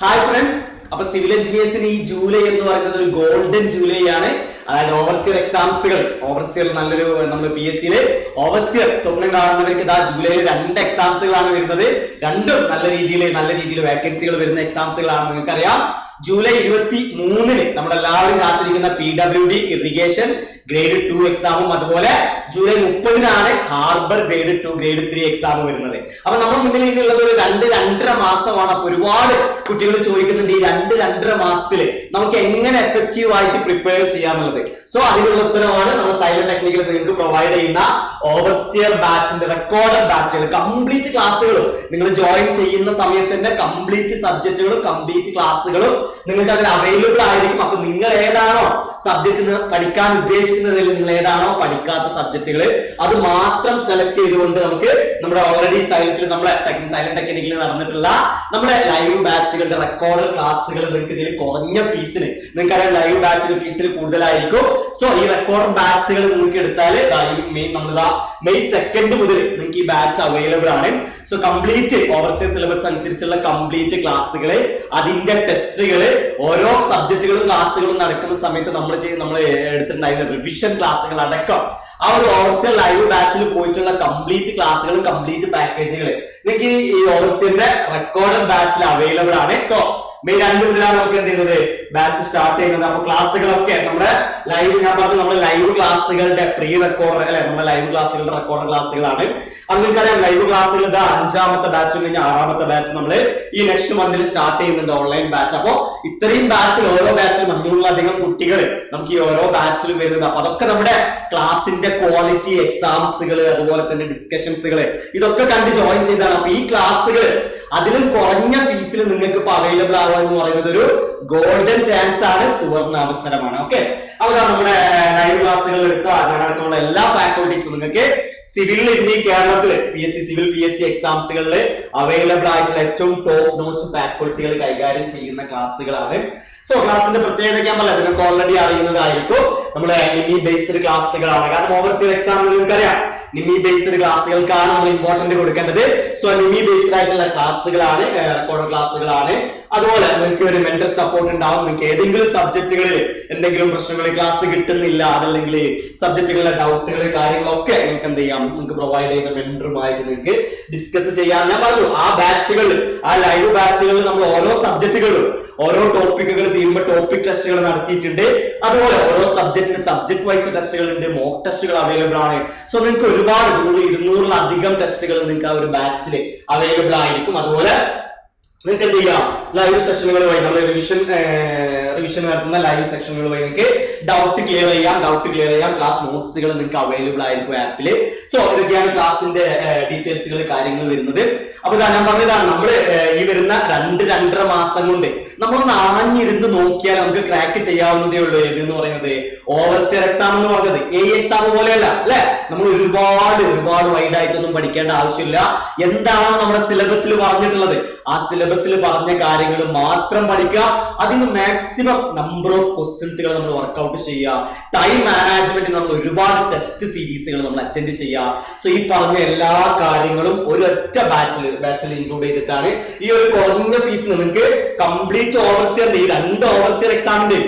Hi friends, അപ്പൊ civil എഞ്ചിനീയേഴ്സിന് ഈ July എന്ന് പറയുന്നത് ഒരു ഗോൾഡൻ ജൂലൈ ആണ്. അതായത് ഓവർസിയർ എക്സാംസുകൾ, ഓവർസിയർ നല്ലൊരു നമ്മുടെ PSC-യില് ഓവർസിയർ സ്വപ്നം കാണുന്നവർക്ക് ഇതാ ജൂലൈയിൽ 2 എക്സാംസുകളാണ് വരുന്നത്. രണ്ടും നല്ല രീതിയിൽ വേക്കൻസികൾ വരുന്ന എക്സാംസുകളാണ്. നിങ്ങൾക്കറിയാം, ജൂലൈ 23-ന് നമ്മളെല്ലാവരും കാത്തിരിക്കുന്ന PWD ഇറിഗേഷൻ ഗ്രേഡ് 2 എക്സാമും, അതുപോലെ ജൂലൈ 30-നാണ് ഹാർബർ ഗ്രേഡ് 2 ഗ്രേഡ് 3 എക്സാം വരുന്നത്. അപ്പൊ നമ്മുടെ മുന്നിൽ ഇനിയുള്ളത് ഒരു 2-2.5 മാസമാണ്. അപ്പൊ ഒരുപാട് കുട്ടികൾ ചോദിക്കുന്നുണ്ട് ഈ 2-2.5 മാസത്തിൽ നമുക്ക് എങ്ങനെ എഫക്റ്റീവ് ആയിട്ട് പ്രിപ്പയർ ചെയ്യാന്നുള്ളത്. സോ അതിനുള്ള ഉത്തരമാണ് നമ്മൾ സൈലന്റ് ടെക്നിക്കൽ നിങ്ങൾക്ക് പ്രൊവൈഡ് ചെയ്യുന്ന ഓവർസിയർ ബാച്ചിന്റെ റെക്കോർഡഡ് ബാച്ചുകൾ. കംപ്ലീറ്റ് ക്ലാസ്സുകളും നിങ്ങൾ ജോയിൻ ചെയ്യുന്ന സമയത്ത് തന്നെ കംപ്ലീറ്റ് സബ്ജക്റ്റുകളും കംപ്ലീറ്റ് ക്ലാസ്സുകളും നിങ്ങൾക്ക് അതിൽ അവൈലബിൾ ആയിരിക്കും. അപ്പൊ നിങ്ങൾ ഏതാണോ സബ്ജക്ട് പഠിക്കാൻ ഉദ്ദേശിക്കുന്നതിൽ, നിങ്ങൾ ഏതാണോ പഠിക്കാത്ത സബ്ജക്റ്റുകൾ, അത് മാത്രം സെലക്ട് ചെയ്തുകൊണ്ട് നമുക്ക് നമ്മുടെ ഓൾറെഡി സൈലന്റ് ടെക്നിക്കലിൽ നടന്നിട്ടുള്ള നമ്മുടെ ലൈവ് ബാച്ചുകളുടെ റെക്കോർഡഡ് ക്ലാസ്സുകൾ നിങ്ങൾക്ക് ഇതിൽ കുറഞ്ഞ ഫീസിന്, നിങ്ങൾക്കറിയാം ലൈവ് ബാച്ചിന് ഫീസിൽ കൂടുതലായിരിക്കും. സോ ഈ റെക്കോർഡ് ബാച്ചുകൾ നിങ്ങൾക്ക് എടുത്താൽ മെയ് 2 മുതൽ നിങ്ങൾക്ക് ഈ ബാച്ച് അവൈലബിൾ ആണ്. സോ കംപ്ലീറ്റ് ഓവർസിയർ സിലബസ് അനുസരിച്ചുള്ള കംപ്ലീറ്റ് ക്ലാസ്സുകൾ, അതിന്റെ ടെസ്റ്റുകൾ, ഓരോ സബ്ജക്റ്റുകളും ക്ലാസ്സുകളും നടക്കുന്ന സമയത്ത് നമ്മൾ എടുത്തിട്ടുണ്ടായിരുന്ന റിവിഷൻ ക്ലാസ്സുകൾ അടക്കം ആ ഒരു ഓവർസിയർ ലൈവ് ബാച്ചിൽ പോയിട്ടുള്ള കംപ്ലീറ്റ് ക്ലാസ്സുകളും കംപ്ലീറ്റ് പാക്കേജുകൾ നിങ്ങൾക്ക് ഈ ഓവർസിയറിന്റെ റെക്കോർഡഡ് ബാച്ചിൽ അവൈലബിൾ ആണ്. സോ മെയ് 2 മുതലാണ് നമുക്ക് എന്ത് ചെയ്യുന്നത്, ബാച്ച് സ്റ്റാർട്ട് ചെയ്യുന്നത്. അപ്പൊ ക്ലാസ്സുകളൊക്കെ നമ്മുടെ ലൈവ്, ഞാൻ പറഞ്ഞു നമ്മുടെ ലൈവ് ക്ലാസ്സുകളുടെ പ്രീ റെക്കോർഡ് അല്ലെ, നമ്മുടെ ലൈവ് ക്ലാസ്സുകളുടെ റെക്കോർഡ് ക്ലാസ്സുകളാണ്. അത് നിങ്ങൾക്കറിയാം, ലൈവ് ക്ലാസ്സുകൾ 5ാമത്തെ ബാച്ച് കഴിഞ്ഞ 6ാമത്തെ ബാച്ച് നമ്മൾ ഈ നെക്സ്റ്റ് മന്തിൽ സ്റ്റാർട്ട് ചെയ്യുന്നുണ്ട്, ഓൺലൈൻ ബാച്ച്. അപ്പൊ ഇത്രയും ബാച്ചിൽ ഓരോ ബാച്ചിലും 500-ലധികം കുട്ടികൾ നമുക്ക് ഈ ഓരോ ബാച്ചിലും വരുന്നുണ്ട്. അപ്പൊ അതൊക്കെ നമ്മുടെ ക്ലാസിന്റെ ക്വാളിറ്റി, എക്സാംസുകൾ, അതുപോലെ തന്നെ ഡിസ്കഷൻസുകൾ, ഇതൊക്കെ കണ്ട് ജോയിൻ ചെയ്താണ്. അപ്പൊ ഈ ക്ലാസ്സുകൾ അതിലും കുറഞ്ഞ ഫീസിൽ നിങ്ങൾക്ക് ഇപ്പൊ അവൈലബിൾ ആവുക എന്ന് പറയുന്നത് ഒരു ഗോൾഡൻ ചാൻസ് ആണ്, സുവർണ അവസരമാണ്. ഓക്കെ, അപ്പൊ നമ്മുടെ ലൈവ് ക്ലാസ്സുകൾ ഞാനടക്കമുള്ള എല്ലാ ഫാക്കൽറ്റീസും നിങ്ങൾക്ക് സിവിലിൽ ഇന്ന് കേരളത്തില് സിവിൽ PSC എക്സാംസുകളിൽ അവൈലബിൾ ആയിട്ടുള്ള ഏറ്റവും ടോപ്പ് നോച്ച് ഫാക്കൽറ്റികൾ കൈകാര്യം ചെയ്യുന്ന ക്ലാസ്സുകളാണ്. സോ ക്ലാസിന്റെ പ്രത്യേകത ഞാൻ പറയാം, നിങ്ങൾക്ക് ഓൾറെഡി അറിയുന്നതായിരിക്കും. നമ്മുടെ നിമി ബേസ്ഡ് ക്ലാസ്സുകളാണ്. കാരണം ഓവർസിയർ എക്സാമിൽ നിങ്ങൾക്കറിയാം നിമി ബേസ്ഡ് ക്ലാസ്സുകൾക്കാണ് നമ്മൾ ഇമ്പോർട്ടന്റ് കൊടുക്കേണ്ടത്. സോ നിമി ബേസ്ഡ് ആയിട്ടുള്ള ക്ലാസ്സുകളാണ്, റെക്കോർഡ് ക്ലാസ്സുകളാണ്. അതുപോലെ നിങ്ങൾക്ക് ഒരു മെന്റർ സപ്പോർട്ട് ഉണ്ടാവും. നിങ്ങൾക്ക് ഏതെങ്കിലും സബ്ജക്റ്റുകളിൽ എന്തെങ്കിലും പ്രശ്നങ്ങൾ, ക്ലാസ് കിട്ടുന്നില്ല, അതല്ലെങ്കിൽ സബ്ജക്റ്റുകളിലെ ഡൗട്ടുകൾ, കാര്യങ്ങളൊക്കെ നിങ്ങൾക്ക് എന്ത് ചെയ്യാം, നിങ്ങൾക്ക് പ്രൊവൈഡ് ചെയ്യുന്ന മെന്ററുമായിട്ട് നിങ്ങൾക്ക് ഡിസ്കസ് ചെയ്യാം. ഞാൻ പറഞ്ഞു, ആ ബാച്ചുകളിൽ, ആ ലൈവ് ബാച്ചുകളിൽ നമ്മൾ ഓരോ സബ്ജക്റ്റുകളും ഓരോ ടോപ്പിക്കുകൾ തീരുമ്പോൾ ടോപ്പിക് ടെസ്റ്റുകൾ നടത്തിയിട്ടുണ്ട്. അതുപോലെ ഓരോ സബ്ജക്റ്റിന് സബ്ജക്ട് വൈസ് ടെസ്റ്റുകൾ ഉണ്ട്, മോക്ക് ടെസ്റ്റുകൾ അവൈലബിൾ ആണ്. സോ നിങ്ങൾക്ക് ഒരുപാട് 200-ലധികം ടെസ്റ്റുകൾ നിങ്ങൾക്ക് ആ ഒരു ബാച്ചിൽ അവൈലബിൾ ആയിരിക്കും. അതുപോലെ നിങ്ങൾക്ക് എന്ത് ചെയ്യാം, ലൈവ് സെഷനുകൾ വഴി നമ്മൾ റിവിഷൻ നടത്തുന്ന ലൈവ് സെഷനുകൾ വഴി നിങ്ങൾക്ക് ഡൗട്ട് ക്ലിയർ ചെയ്യാം. ക്ലാസ് നോട്ട്സുകൾ നിങ്ങൾക്ക് അവൈലബിൾ ആയിരിക്കും ആപ്പില്. സോ ഇതൊക്കെയാണ് ക്ലാസിന്റെ ഡീറ്റെയിൽസുകൾ, കാര്യങ്ങൾ വരുന്നത്. അപ്പൊ ഞാൻ പറഞ്ഞതാണ്, നമ്മൾ ഈ വരുന്ന 2-2.5 മാസം കൊണ്ട് നമ്മളൊന്ന് ആഞ്ഞിരുന്ന് നോക്കിയാൽ നമുക്ക് ക്രാക്ക് ചെയ്യാവുന്നതേ ഉള്ളൂ. ഏതെന്ന് പറയുന്നത് ഓവർസിയർ എക്സാം എന്ന് പറഞ്ഞത് എക്സാം പോലെയല്ല അല്ലെ. നമ്മൾ ഒരുപാട് വൈഡ് ആയിട്ടൊന്നും പഠിക്കേണ്ട ആവശ്യമില്ല. എന്താണോ നമ്മുടെ സിലബസിൽ പറഞ്ഞിട്ടുള്ളത്, ആ സിലബസിൽ പറഞ്ഞ കാര്യങ്ങൾ മാത്രം പഠിക്കുക. അതിന് മാക്സിമം നമ്പർ ഓഫ് ക്വസ്റ്റ്യൻസുകൾ നമ്മൾ വർക്ക്ഔട്ട് ചെയ്യുക. ടൈം മാനേജ്മെന്റ് നമ്മൾ ഒരുപാട് ടെസ്റ്റ് സീരീസുകൾ നമ്മൾ അറ്റൻഡ് ചെയ്യുക. സോ ഈ പറഞ്ഞ എല്ലാ കാര്യങ്ങളും ഒരൊറ്റ ബാച്ചിൽ ഇൻക്ലൂഡ് ചെയ്തിട്ടാണ് ഈ ഒരു കുറഞ്ഞ ഫീസ് നിങ്ങൾക്ക് കംപ്ലീറ്റ് ഓവർസിയറിന്റെ ഈ 2 ഓവർസിയർ എക്സാമിന്റെ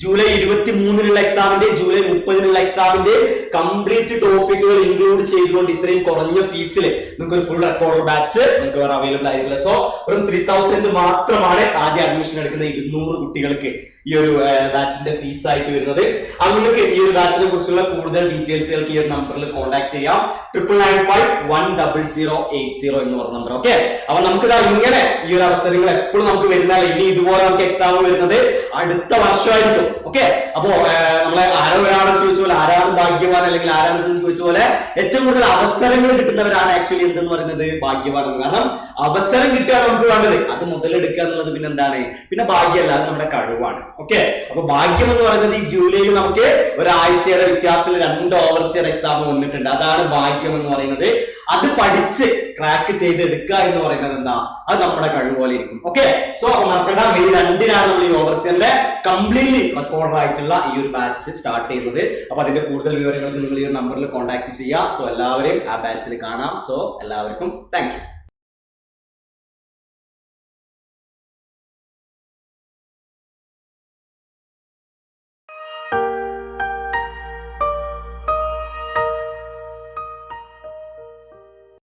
ജൂലൈ 23-നുള്ള എക്സാമിന്റെ ജൂലൈ 30-നുള്ള എക്സാമിന്റെ കംപ്ലീറ്റ് ടോപ്പിക്കുകൾ ഇൻക്ലൂഡ് ചെയ്തുകൊണ്ട് ഇത്രയും കുറഞ്ഞ ഫീസിൽ നിങ്ങൾക്ക് ഒരു ഫുൾ റെക്കോർഡ് ബാച്ച് നിങ്ങൾക്ക് വേറെ അവൈലബിൾ ആയിരിക്കില്ല. സോ വെറും 3000 മാത്രമാണ് ആദ്യം അഡ്മിഷൻ എടുക്കുന്ന 200 കുട്ടികൾക്ക് ഈ ഒരു ബാച്ചിന്റെ ഫീസ് ആയിട്ട് വരുന്നത്. അത് നിങ്ങൾക്ക് ഈ ഒരു ബാച്ചിനെ കുറിച്ചുള്ള കൂടുതൽ ഡീറ്റെയിൽസുകൾക്ക് ഈ ഒരു നമ്പറിൽ കോൺടാക്ട് ചെയ്യാം. 99951080 എന്ന് പറഞ്ഞ നമ്പർ. ഓക്കെ, അപ്പൊ നമുക്ക് ഇങ്ങനെ ഈ ഒരു അവസരങ്ങൾ എപ്പോഴും നമുക്ക് വരുന്നതല്ല. ഇനി ഇതുപോലെ നമുക്ക് എക്സാം വരുന്നത് അടുത്ത വർഷമായിരിക്കും. ഓക്കെ, അപ്പോ നമ്മളെ ഒരാളോട് ചോദിച്ച പോലെ ആരാണ് ഭാഗ്യവാൻ അല്ലെങ്കിൽ ആരാണെന്ന് ചോദിച്ച പോലെ ഏറ്റവും കൂടുതൽ അവസരങ്ങൾ കിട്ടുന്നവരാണ് ആക്ച്വലി എന്തെന്ന് പറയുന്നത് ഭാഗ്യവാൻ. കാരണം അവസരം കിട്ടുകയാണ് നമുക്ക് വേണ്ടത്, അത് മുതലെടുക്കുക എന്നുള്ളത് പിന്നെ എന്താണ്, പിന്നെ ഭാഗ്യമല്ല, അത് നമ്മുടെ കഴിവാണ്. ഓക്കെ, അപ്പൊ ഭാഗ്യം എന്ന് പറയുന്നത് ഈ ജൂലൈയിൽ നമുക്ക് ഒരാഴ്ചയുടെ വ്യത്യാസത്തിൽ 2 ഓവർസിയർ എക്സാം വന്നിട്ടുണ്ട്. അതാണ് ഭാഗ്യം എന്ന് പറയുന്നത്. അത് പഠിച്ച് ക്രാക്ക് ചെയ്ത് എടുക്കുക എന്ന് പറയുന്നത് എന്താ, അത് നമ്മുടെ കഴിവ് പോലെ ഇരിക്കും. ഓക്കെ, സോ മറക്കണ്ട, മെയ് 2-നാണ് നമ്മൾ ഈ ഓവർസിയറിന്റെ കംപ്ലീറ്റ്ലി റെക്കോർഡ് ആയിട്ടുള്ള ഈ ഒരു ബാച്ച് സ്റ്റാർട്ട് ചെയ്യുന്നത്. അപ്പൊ അതിന്റെ കൂടുതൽ വിവരങ്ങൾക്ക് നിങ്ങൾ ഈ ഒരു നമ്പറിൽ കോൺടാക്ട് ചെയ്യുക. സോ എല്ലാവരെയും ആ ബാച്ചിൽ കാണാം. സോ എല്ലാവർക്കും താങ്ക് യു.